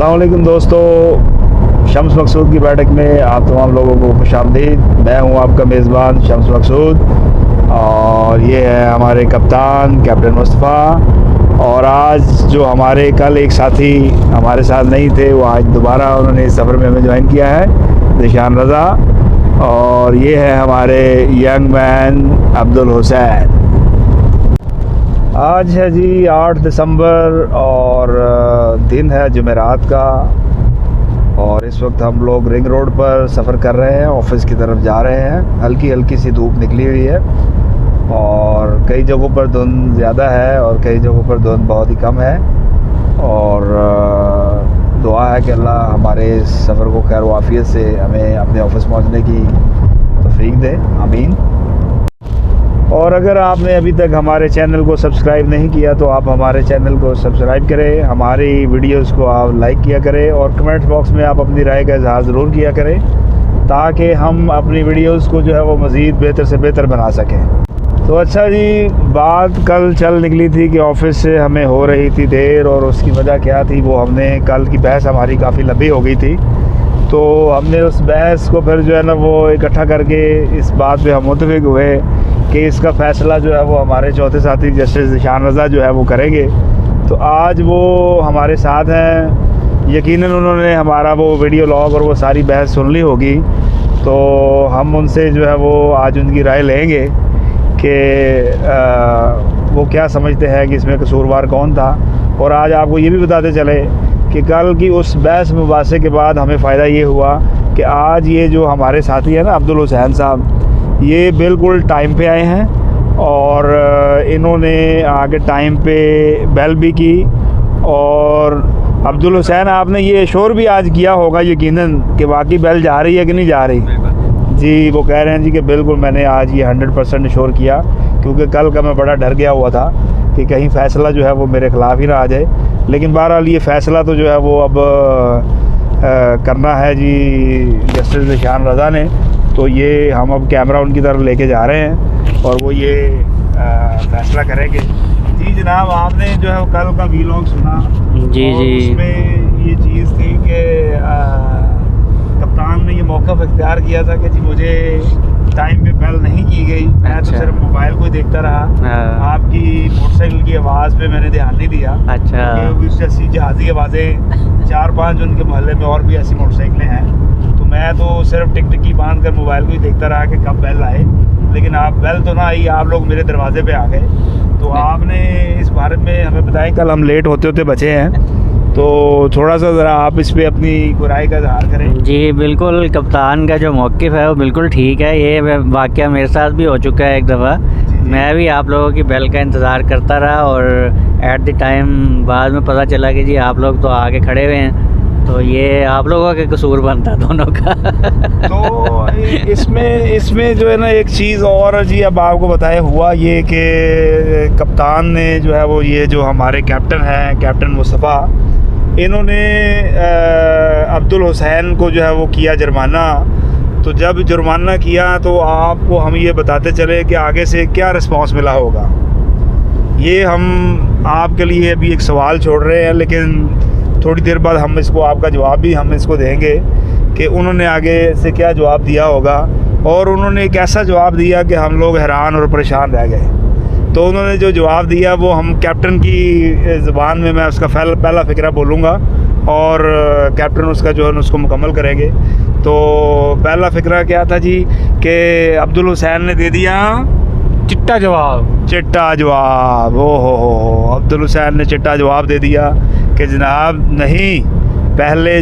अस्सलाम वालेकुम दोस्तों, शम्स मकसूद की बैठक में आप तमाम लोगों को खुशामदीद। मैं हूं आपका मेज़बान शम्स मकसूद और ये है हमारे कप्तान कैप्टन मुस्तफ़ा। और आज जो हमारे कल एक साथी हमारे साथ नहीं थे, वो आज दोबारा उन्होंने इस सफ़र में हमें ज्वाइन किया है, ज़ीशान रज़ा। और ये है हमारे यंग मैन अब्दुल हुसैन। आज है जी 8 दिसंबर और दिन है जुमेरात का, और इस वक्त हम लोग रिंग रोड पर सफ़र कर रहे हैं, ऑफिस की तरफ जा रहे हैं। हल्की हल्की सी धूप निकली हुई है और कई जगहों पर धुंध ज़्यादा है और कई जगहों पर धुंध बहुत ही कम है। और दुआ है कि अल्लाह हमारे इस सफ़र को खैर वाफियत से हमें अपने ऑफिस पहुंचने की तौफीक दे, आमीन। और अगर आपने अभी तक हमारे चैनल को सब्सक्राइब नहीं किया तो आप हमारे चैनल को सब्सक्राइब करें, हमारी वीडियोस को आप लाइक किया करें और कमेंट बॉक्स में आप अपनी राय का इजहार ज़रूर किया करें, ताकि हम अपनी वीडियोस को जो है वो मज़ीद बेहतर से बेहतर बना सकें। तो अच्छा जी, बात कल चल निकली थी कि ऑफिस से हमें हो रही थी देर, और उसकी वजह क्या थी वो हमने कल की बहस हमारी काफ़ी लंबी हो गई थी, तो हमने उस बहस को फिर जो है ना वो इकट्ठा करके इस बात पे हम मुत्तफ़िक़ हुए कि इसका फ़ैसला जो है वो हमारे चौथे साथी जस्टिस ज़ीशान रज़ा जो है वो करेंगे। तो आज वो हमारे साथ हैं, यकीनन उन्होंने हमारा वो वीडियो लॉग और वो सारी बहस सुन ली होगी, तो हम उनसे जो है वो आज उनकी राय लेंगे कि वो क्या समझते हैं कि इसमें कसूरवार कौन था। और आज आपको ये भी बताते चले कि कल की उस बहस मुबासे के बाद हमें फ़ायदा ये हुआ कि आज ये जो हमारे साथी हैं ना अब्दुल हुसैन साहब, ये बिल्कुल टाइम पे आए हैं और इन्होंने आगे टाइम पे बेल भी की। और अब्दुल हुसैन आपने ये शोर भी आज किया होगा यकीनन कि वाकई बेल जा रही है कि नहीं जा रही जी। वो कह रहे हैं जी कि बिल्कुल मैंने आज ये 100% शोर किया, क्योंकि कल का मैं बड़ा डर गया हुआ था कि कहीं फ़ैसला जो है वो मेरे ख़िलाफ़ ही ना आ जाए। लेकिन बहरहाल ये फ़ैसला तो जो है वो अब करना है जी जस्टिस ज़ीशान रज़ा ने। तो ये हम अब कैमरा उनकी तरफ लेके जा रहे हैं और वो ये फ़ैसला करेंगे। जी जनाब, आपने जो है कल का वीलॉग सुना जी और जी, उसमें ये चीज़ थी कि कप्तान ने ये मौक़िफ़ इख्तियार किया था कि जी मुझे टाइम पे बेल नहीं की गई, मैं तो सिर्फ मोबाइल को ही देखता रहा। आपकी मोटरसाइकिल की आवाज़ पे मैंने ध्यान नहीं दिया। अच्छा, उससे ऐसी जहाज़ी आवाज़ें 4-5 उनके मोहल्ले में और भी ऐसी मोटरसाइकिलें हैं, तो मैं तो सिर्फ टिकटिकी बांध कर मोबाइल को ही देखता रहा कि कब बेल आए। लेकिन आप बेल तो ना आई, आप लोग मेरे दरवाजे पे आ गए। तो आपने इस बारे में हमें बताएं, कल हम लेट होते होते बचे हैं, तो थोड़ा सा ज़रा आप इस पे अपनी राय का इज़हार करें। जी बिल्कुल, कप्तान का जो मौक़िफ़ है वो बिल्कुल ठीक है। ये वाक़या मेरे साथ भी हो चुका है एक दफ़ा। मैं भी आप लोगों की बेल का इंतज़ार करता रहा और एट द टाइम बाद में पता चला कि जी आप लोग तो आगे खड़े हुए हैं, तो ये आप लोगों का कसूर बनता दोनों का। तो इसमें जो है ना एक चीज़ और जी, अब आपको बताया हुआ ये कि कप्तान ने जो है वो ये जो हमारे कैप्टन हैं कैप्टन मुस्तफ़ा, इन्होंने अब्दुल हुसैन को जो है वो किया जुर्माना। तो जब जुर्माना किया तो आपको हम ये बताते चले कि आगे से क्या रिस्पांस मिला होगा। ये हम आपके लिए अभी एक सवाल छोड़ रहे हैं, लेकिन थोड़ी देर बाद हम इसको आपका जवाब भी हम इसको देंगे कि उन्होंने आगे से क्या जवाब दिया होगा। और उन्होंने एक ऐसा जवाब दिया कि हम लोग हैरान और परेशान रह गए। तो उन्होंने जो जवाब दिया वो हम कैप्टन की ज़ुबान में मैं उसका पहला फ़िक्रा बोलूँगा और कैप्टन उसका जो है उसको मुकम्मल करेंगे। तो पहला फ़िक्रा क्या था जी कि अब्दुल हुसैन ने दे दिया चिट्टा जवाब। ओ हो, अब्दुल हुसैन ने चिट्टा जवाब दे दिया कि जनाब नहीं, पहले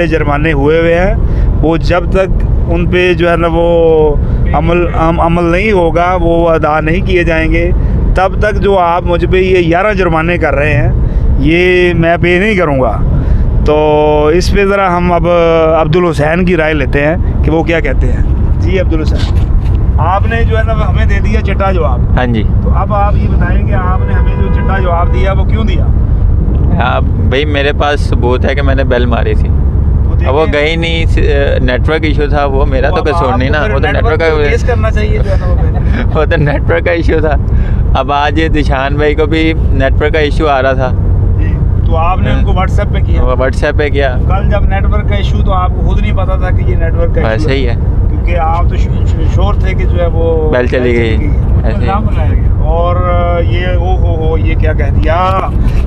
जुर्माने हुए हैं वो जब तक उन पे जो है ना वो अमल नहीं होगा, वो अदा नहीं किए जाएंगे, तब तक जो आप मुझ पे ये 11 जुर्माने कर रहे हैं ये मैं पे नहीं करूँगा। तो इस पे ज़रा हम अब अब्दुल हुसैन की राय लेते हैं कि वो क्या कहते हैं। जी अब्दुल हुसैन, आपने जो है ना हमें दे दिया चिट्टा जवाब। हाँ जी, तो अब आप ये बताएं कि आपने हमें जो चिट्टा जवाब दिया वो क्यों दिया। आप भाई मेरे पास सबूत है कि मैंने बेल मारी थी, अब वो गई नहीं, नेटवर्क इशू था, वो मेरा तो कसूर नहीं ना, वो तो नेटवर्क का केस करना चाहिए वो तो नेटवर्क का इशू था। अब आज ज़ीशान भाई को भी नेटवर्क का इशू आ रहा था, तो आपने उनको व्हाट्सएप पे किया? व्हाट्सएप पे किया। कल जब नेटवर्क का इशू, तो आपको खुद नहीं पता था कि ये नेटवर्क का इशू ऐसे ही है, क्योंकि आप तो श्योर थे कि जो है वो बेल चली गई ऐसे ही। और ये हो ये क्या कह दिया,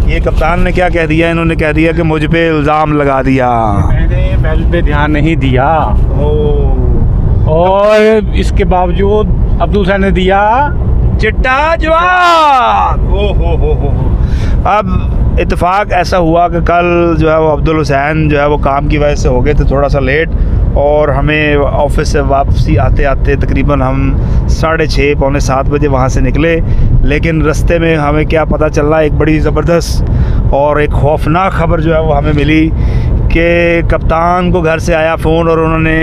ये कप्तान ने क्या कह दिया, इन्होंने कह दिया कि मुझ पे इल्ज़ाम लगा दिया, मैंने बेल पे ध्यान नहीं दिया और इसके बावजूद अब्दुल हुसैन ने दिया चिट्टा जवाब। हो। अब इत्तेफाक ऐसा हुआ कि कल जो है वो अब्दुल हुसैन जो है वो काम की वजह से हो गए थे थोड़ा सा लेट, और हमें ऑफिस से वापसी आते आते तकरीबन हम 6:30 पौने 7 बजे वहाँ से निकले। लेकिन रास्ते में हमें क्या पता चला, एक बड़ी ज़बरदस्त और एक खौफनाक खबर जो है वो हमें मिली कि कप्तान को घर से आया फ़ोन, और उन्होंने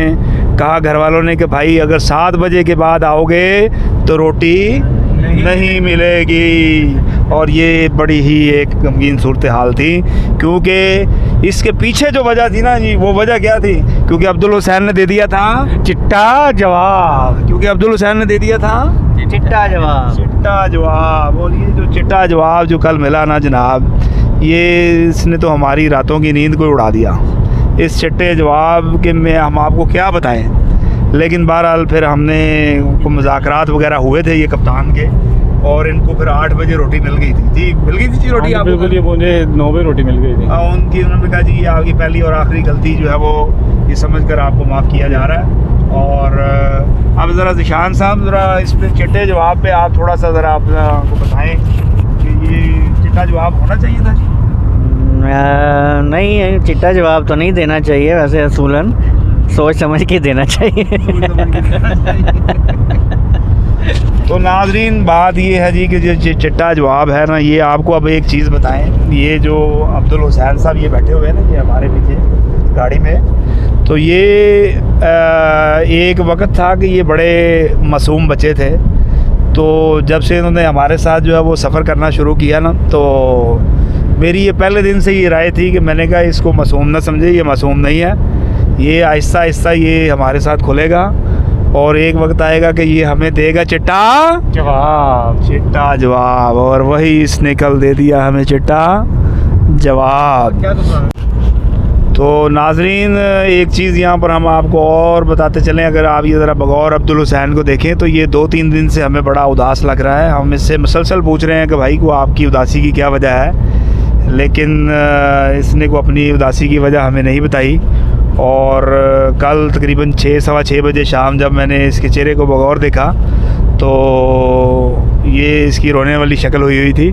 कहा घर वालों ने कि भाई अगर 7 बजे के बाद आओगे तो रोटी नहीं मिलेगी। और ये बड़ी ही एक गमगीन सूरत हाल थी, क्योंकि इसके पीछे जो वजह थी ना जी, वो वजह क्या थी, क्योंकि अब्दुल हुसैन ने दे दिया था चिट्टा जवाब, क्योंकि अब्दुल हुसैन ने दे दिया था चिट्टा जवाब। चिट्टा जवाब। और ये जो चिट्टा जवाब जो कल मिला ना जनाब, ये इसने तो हमारी रातों की नींद को उड़ा दिया। इस चिट्टे जवाब के में हम आपको क्या बताएं। लेकिन बहरहाल फिर हमने मुज़ाकरात वगैरह हुए थे ये कप्तान के, और इनको फिर 8 बजे रोटी मिल गई थी जी, मिल गई थी जी रोटी आपको? बिल्कुल, ये मुझे 9 बजे रोटी मिल गई थी। उन्होंने कहा जी ये आपकी पहली और आखिरी गलती जो है वो ये समझ कर आपको माफ़ किया जा रहा है। और अब ज़रा ज़िशान साहब, ज़रा इस पे चिट्टे जवाब पे आप थोड़ा सा ज़रा आपको बताएं कि ये चिट्टा जवाब होना चाहिए था जी? नहीं, चिट्टा जवाब तो नहीं देना चाहिए, वैसे असूलन सोच समझ के देना चाहिए। तो नाज़रीन बात ये है जी कि जो चिट्टा जवाब है ना, ये आपको अब एक चीज़ बताएं, ये जो अब्दुल हुसैन साहब ये बैठे हुए हैं ना, ये हमारे पीछे गाड़ी में, तो ये एक वक्त था कि ये बड़े मासूम बच्चे थे। तो जब से इन्होंने हमारे साथ जो है वो सफ़र करना शुरू किया ना, तो मेरी ये पहले दिन से ये राय थी कि मैंने कहा इसको मासूम ना समझे, ये मासूम नहीं है, ये आहिस्ता आहिस्ता ये हमारे साथ खुलेगा और एक वक्त आएगा कि ये हमें देगा चिट्टा जवाब। चिट्टा जवाब। और वही इसने कल दे दिया हमें चिट्टा जवाब। तो नाजरीन एक चीज़ यहाँ पर हम आपको और बताते चलें, अगर आप ये ज़रा बगौर अब्दुल हुसैन को देखें तो ये 2-3 दिन से हमें बड़ा उदास लग रहा है। हम इससे मुसलसल पूछ रहे हैं कि भाई को आपकी उदासी की क्या वजह है, लेकिन इसने को अपनी उदासी की वजह हमें नहीं बताई। और कल तकरीबन 6-6:15 बजे शाम जब मैंने इसके चेहरे को बगौर देखा तो ये इसकी रोने वाली शक्ल हुई थी,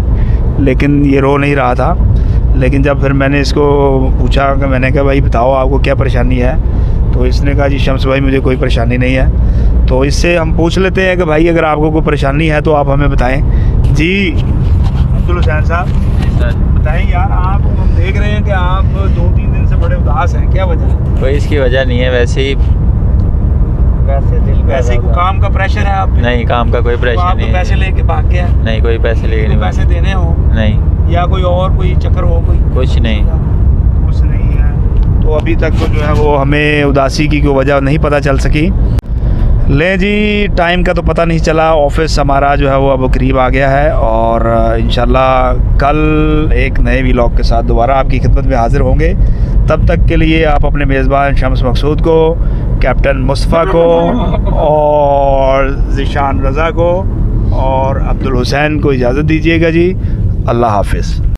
लेकिन ये रो नहीं रहा था। लेकिन जब फिर मैंने इसको पूछा कि मैंने कहा भाई बताओ आपको क्या परेशानी है, तो इसने कहा जी शम्स भाई मुझे कोई परेशानी नहीं है। तो इससे हम पूछ लेते हैं कि भाई अगर आपको कोई परेशानी है तो आप हमें बताएं। जी अब्दुल हुसैन साहब बताएं यार, आप हम देख रहे हैं कि आप 2-3 दिन से बड़े उदास हैं, क्या वजह है? कोई इसकी वजह नहीं है, वैसे ही वैसे ही काम का प्रेशर है आप पे? नहीं, काम का कोई तो प्रेशर आप नहीं तो पैसे है। लेके भाग गया? नहीं, कोई पैसे लेके नहीं पैसे भागा। देने हो नहीं, या कोई और कोई चक्कर हो? कुछ नहीं। कुछ नहीं है। तो अभी तक तो जो है वो हमें उदासी की कोई वजह नहीं पता चल सकी। ले जी टाइम का तो पता नहीं चला, ऑफिस हमारा जो है वो अब करीब आ गया है और इंशाल्लाह कल एक नए व्लॉग के साथ दोबारा आपकी खिदमत में हाज़िर होंगे। तब तक के लिए आप अपने मेज़बान शम्स मकसूद को, कैप्टन मुस्तफ़ा को और ज़िशान रज़ा को और अब्दुल हुसैन को इजाज़त दीजिएगा जी। अल्लाह हाफ़िज़।